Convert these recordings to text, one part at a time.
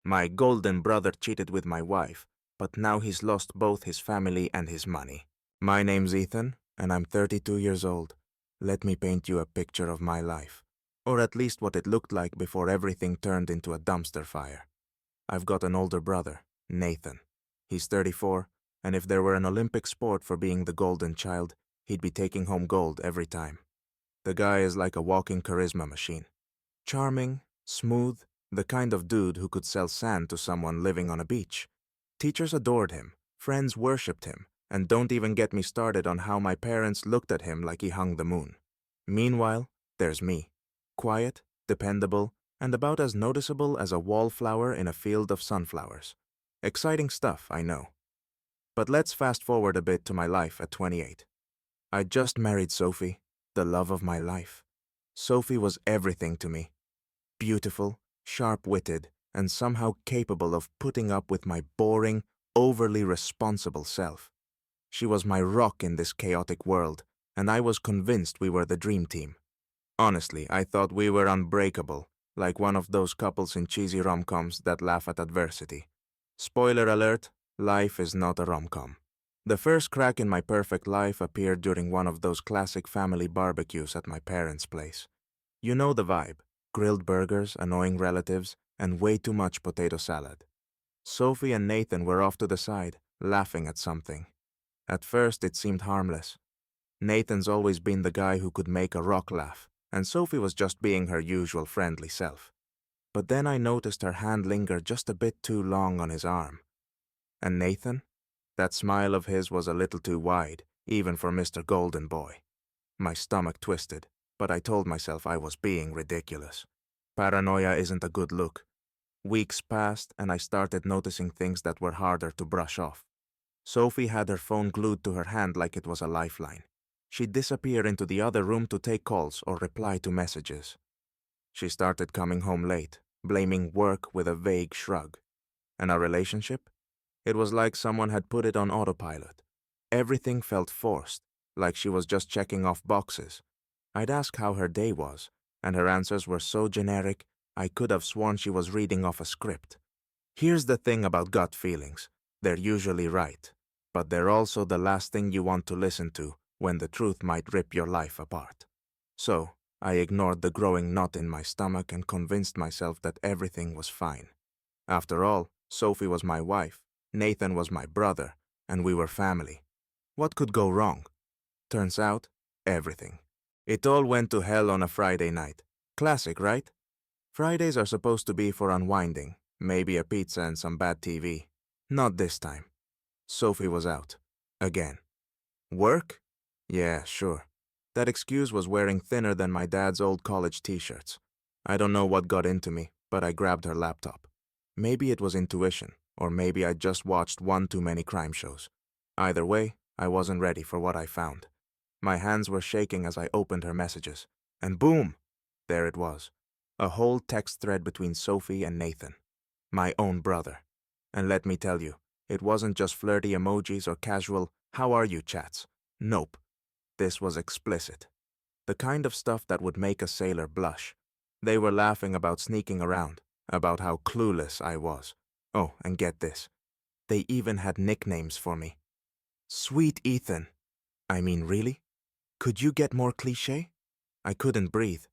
My golden brother cheated with my wife, but now he's lost both his family and his money. My name's Ethan, and I'm 32 years old. Let me paint you a picture of my life, or at least what it looked like before everything turned into a dumpster fire. I've got an older brother, Nathan. He's 34, and if there were an Olympic sport for being the golden child, he'd be taking home gold every time. The guy is like a walking charisma machine. Charming, smooth, the kind of dude who could sell sand to someone living on a beach. Teachers adored him, friends worshipped him, and don't even get me started on how my parents looked at him like he hung the moon. Meanwhile, there's me. Quiet, dependable, and about as noticeable as a wallflower in a field of sunflowers. Exciting stuff, I know. But let's fast forward a bit to my life at 28. I just married Sophie, the love of my life. Sophie was everything to me. Beautiful, sharp-witted, and somehow capable of putting up with my boring, overly responsible self. She was my rock in this chaotic world, and I was convinced we were the dream team. Honestly, I thought we were unbreakable, like one of those couples in cheesy rom-coms that laugh at adversity. Spoiler alert, life is not a rom-com. The first crack in my perfect life appeared during one of those classic family barbecues at my parents' place. You know the vibe: grilled burgers, annoying relatives, and way too much potato salad. Sophie and Nathan were off to the side, laughing at something. At first it seemed harmless. Nathan's always been the guy who could make a rock laugh, and Sophie was just being her usual friendly self. But then I noticed her hand linger just a bit too long on his arm. And Nathan? That smile of his was a little too wide, even for Mr. Golden Boy. My stomach twisted, but I told myself I was being ridiculous. Paranoia isn't a good look. Weeks passed, and I started noticing things that were harder to brush off. Sophie had her phone glued to her hand like it was a lifeline. She'd disappear into the other room to take calls or reply to messages. She started coming home late, blaming work with a vague shrug. And our relationship? It was like someone had put it on autopilot. Everything felt forced, like she was just checking off boxes. I'd ask how her day was, and her answers were so generic, I could have sworn she was reading off a script. Here's the thing about gut feelings. They're usually right, but they're also the last thing you want to listen to when the truth might rip your life apart. So, I ignored the growing knot in my stomach and convinced myself that everything was fine. After all, Sophie was my wife, Nathan was my brother, and we were family. What could go wrong? Turns out, everything. It all went to hell on a Friday night. Classic, right? Fridays are supposed to be for unwinding, maybe a pizza and some bad TV. Not this time. Sophie was out. Again. Work? Yeah, sure. That excuse was wearing thinner than my dad's old college t-shirts. I don't know what got into me, but I grabbed her laptop. Maybe it was intuition, or maybe I just watched one too many crime shows. Either way, I wasn't ready for what I found. My hands were shaking as I opened her messages. And boom! There it was. A whole text thread between Sophie and Nathan. My own brother. And let me tell you, it wasn't just flirty emojis or casual "how are you" chats. Nope. This was explicit. The kind of stuff that would make a sailor blush. They were laughing about sneaking around, about how clueless I was. Oh, and get this. They even had nicknames for me. Sweet Ethan. I mean, really? Could you get more cliché? I couldn't breathe.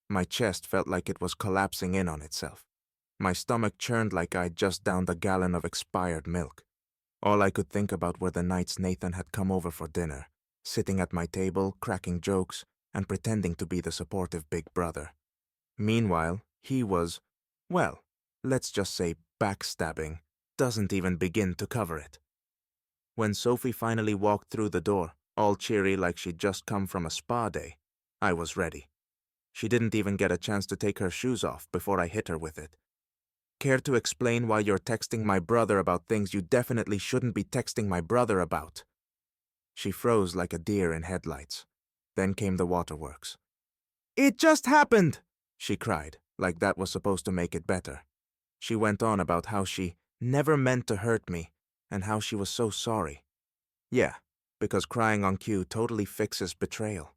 My chest felt like it was collapsing in on itself. My stomach churned like I'd just downed a gallon of expired milk. All I could think about were the nights Nathan had come over for dinner, sitting at my table, cracking jokes, and pretending to be the supportive big brother. Meanwhile, he was, well, let's just say backstabbing doesn't even begin to cover it. When Sophie finally walked through the door, all cheery like she'd just come from a spa day, I was ready. She didn't even get a chance to take her shoes off before I hit her with it. Care to explain why you're texting my brother about things you definitely shouldn't be texting my brother about? She froze like a deer in headlights. Then came the waterworks. It just happened, she cried, like that was supposed to make it better. She went on about how she never meant to hurt me and how she was so sorry. Yeah, because crying on cue totally fixes betrayal.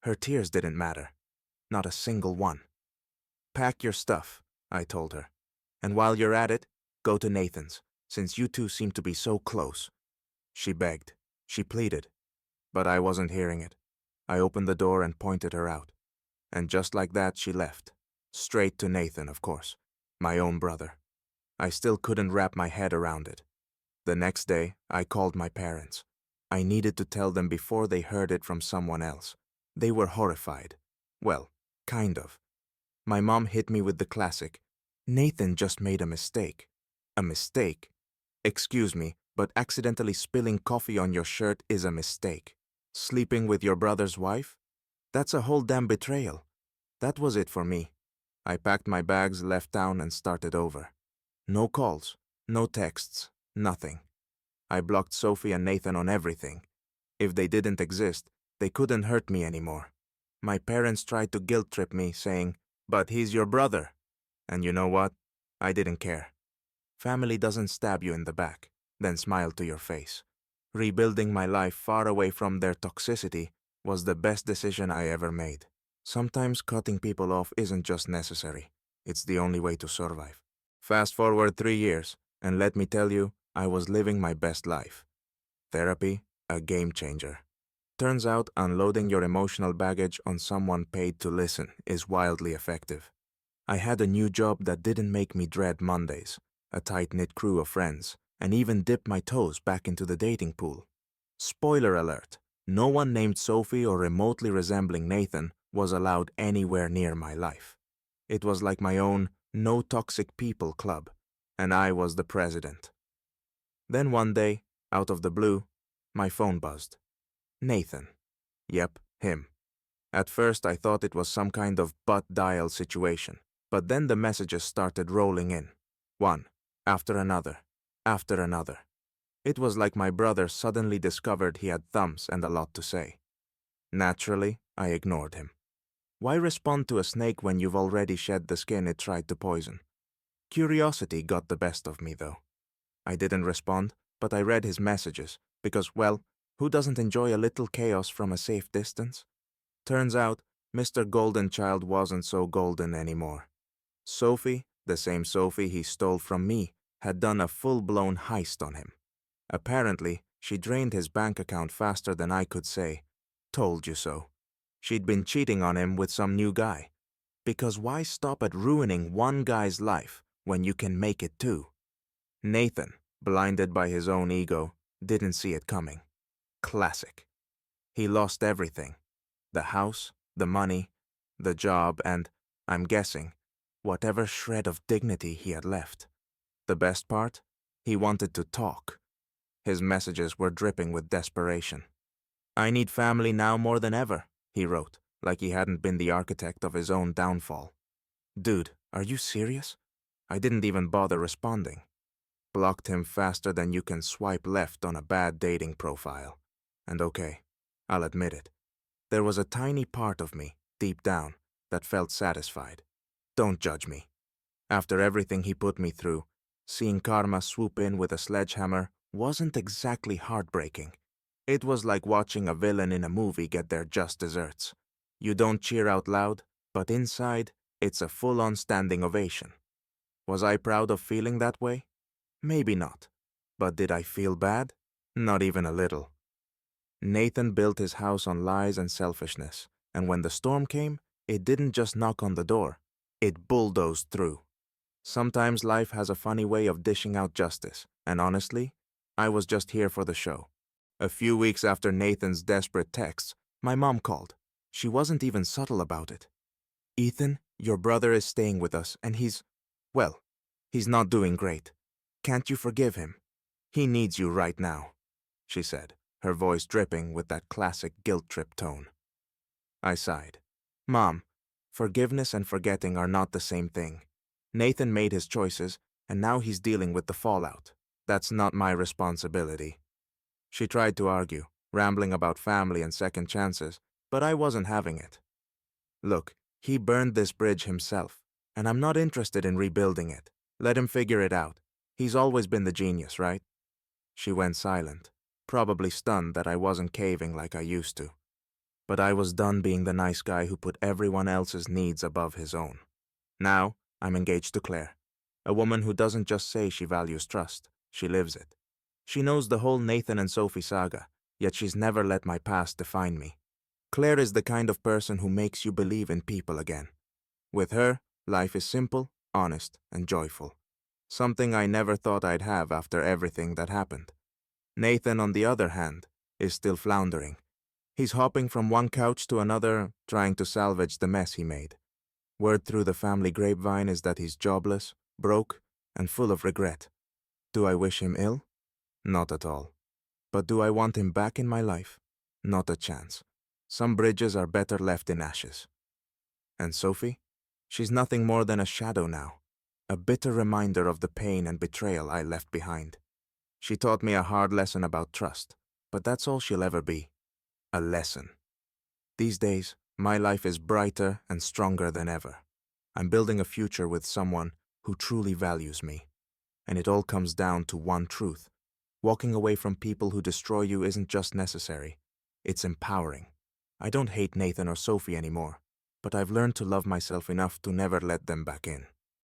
Her tears didn't matter. Not a single one. Pack your stuff, I told her. And while you're at it, Go to Nathan's, since you two seem to be so close. She begged. She pleaded. But I wasn't hearing it. I opened the door and pointed her out. And just like that, she left. Straight to Nathan, of course. My own brother. I still couldn't wrap my head around it. The next day, I called my parents. I needed to tell them before they heard it from someone else. They were horrified. Well, kind of. My mom hit me with the classic, "Nathan just made a mistake." A mistake? Excuse me, but accidentally spilling coffee on your shirt is a mistake. Sleeping with your brother's wife? That's a whole damn betrayal. That was it for me. I packed my bags, left town, and started over. No calls, no texts, nothing. I blocked Sophie and Nathan on everything. If they didn't exist, they couldn't hurt me anymore. My parents tried to guilt trip me, saying, "But he's your brother." And you know what? I didn't care. Family doesn't stab you in the back, then smile to your face. Rebuilding my life far away from their toxicity was the best decision I ever made. Sometimes cutting people off isn't just necessary. It's the only way to survive. Fast forward 3 years, and let me tell you, I was living my best life. Therapy, a game changer. Turns out unloading your emotional baggage on someone paid to listen is wildly effective. I had a new job that didn't make me dread Mondays, a tight-knit crew of friends, and even dip my toes back into the dating pool. Spoiler alert, no one named Sophie or remotely resembling Nathan was allowed anywhere near my life. It was like my own no toxic people club, and I was the president. Then one day, out of the blue, my phone buzzed. Nathan. Yep, him. At first I thought it was some kind of butt dial situation, but then the messages started rolling in. One, after another, after another. It was like my brother suddenly discovered he had thumbs and a lot to say. Naturally, I ignored him. Why respond to a snake when you've already shed the skin it tried to poison? Curiosity got the best of me, though. I didn't respond, but I read his messages, because, well, who doesn't enjoy a little chaos from a safe distance? Turns out, Mr. Golden Child wasn't so golden anymore. Sophie, the same Sophie he stole from me, had done a full-blown heist on him. Apparently, she drained his bank account faster than I could say, "Told you so." She'd been cheating on him with some new guy. Because why stop at ruining one guy's life when you can make it two? Nathan, blinded by his own ego, didn't see it coming. Classic. He lost everything. The house, the money, the job, and, I'm guessing, whatever shred of dignity he had left. The best part? He wanted to talk. His messages were dripping with desperation. "I need family now more than ever," he wrote, like he hadn't been the architect of his own downfall. Dude, are you serious? I didn't even bother responding. Blocked him faster than you can swipe left on a bad dating profile. And okay, I'll admit it. There was a tiny part of me, deep down, that felt satisfied. Don't judge me. After everything he put me through, seeing karma swoop in with a sledgehammer wasn't exactly heartbreaking. It was like watching a villain in a movie get their just desserts. You don't cheer out loud, but inside, it's a full-on standing ovation. Was I proud of feeling that way? Maybe not. But did I feel bad? Not even a little. Nathan built his house on lies and selfishness, and when the storm came, it didn't just knock on the door. It bulldozed through. Sometimes life has a funny way of dishing out justice, and honestly, I was just here for the show. A few weeks after Nathan's desperate texts, my mom called. She wasn't even subtle about it. "Ethan, your brother is staying with us, and he's not doing great. Can't you forgive him? He needs you right now," she said, her voice dripping with that classic guilt trip tone. I sighed. "Mom, forgiveness and forgetting are not the same thing. Nathan made his choices, and now he's dealing with the fallout. That's not my responsibility." She tried to argue, rambling about family and second chances, but I wasn't having it. "Look, he burned this bridge himself, and I'm not interested in rebuilding it. Let him figure it out. He's always been the genius, right?" She went silent, probably stunned that I wasn't caving like I used to. But I was done being the nice guy who put everyone else's needs above his own. Now, I'm engaged to Claire. A woman who doesn't just say she values trust, she lives it. She knows the whole Nathan and Sophie saga, yet she's never let my past define me. Claire is the kind of person who makes you believe in people again. With her, life is simple, honest, and joyful. Something I never thought I'd have after everything that happened. Nathan, on the other hand, is still floundering. He's hopping from one couch to another, trying to salvage the mess he made. Word through the family grapevine is that he's jobless, broke, and full of regret. Do I wish him ill? Not at all. But do I want him back in my life? Not a chance. Some bridges are better left in ashes. And Sophie? She's nothing more than a shadow now. A bitter reminder of the pain and betrayal I left behind. She taught me a hard lesson about trust, but that's all she'll ever be. A lesson. These days, my life is brighter and stronger than ever. I'm building a future with someone who truly values me. And it all comes down to one truth. Walking away from people who destroy you isn't just necessary. It's empowering. I don't hate Nathan or Sophie anymore, but I've learned to love myself enough to never let them back in.